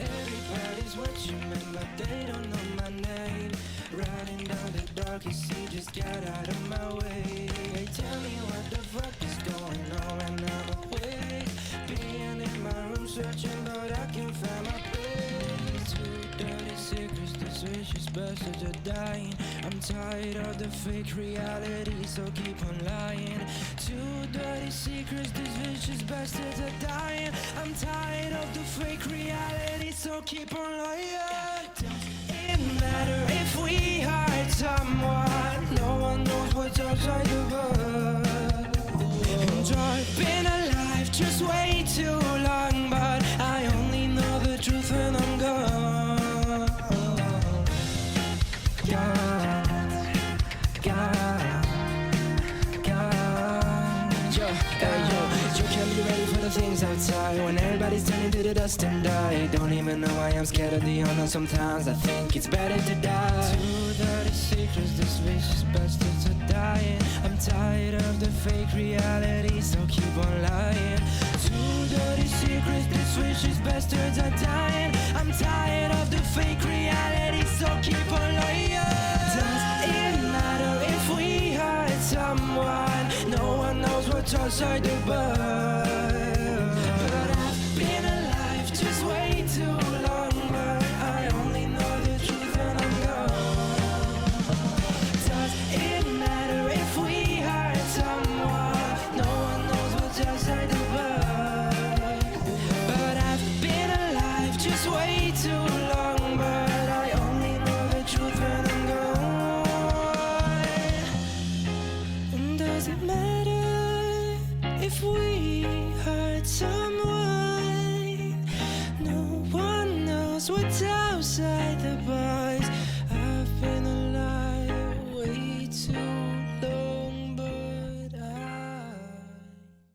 Everybody's watching me, but they don't know my name. Riding down the darkest sea, just get out of my way. Hey, tell me what the fuck is going on right now. Awake, being in my room searching, but I can't find my place. Two dirty secrets, this vicious bastards are dying. I'm tired of the fake reality, so keep on lying. Two dirty secrets, these vicious bastards are dying. I'm tired of the fake reality, so keep on lying. Doesn't matter if we hide someone, no one knows what's outside the world. And I've been alive just way too long, but I only know the truth when I'm gone. Gone, gone, gone. You can't be ready for the things outside when everybody's turning to the dust and die. Don't even know why I'm scared of the unknown. Sometimes I think it's better to die. Two dirty secrets, these vicious bastards are dying. I'm tired of the fake reality, so keep on lying. Two dirty secrets, these vicious bastards are dying. I'm tired of the fake reality, so keep on lying. Does it matter if we hide someone? No one knows what's outside the world. But I've been alive just way too long, but I only know the truth when I'm gone. Does it matter if we hide someone? No one knows what's outside the world. But I've been alive just way too long, but I only know the truth when I'm gone. Does it matter if we hurt someone? No one knows what's outside the bar.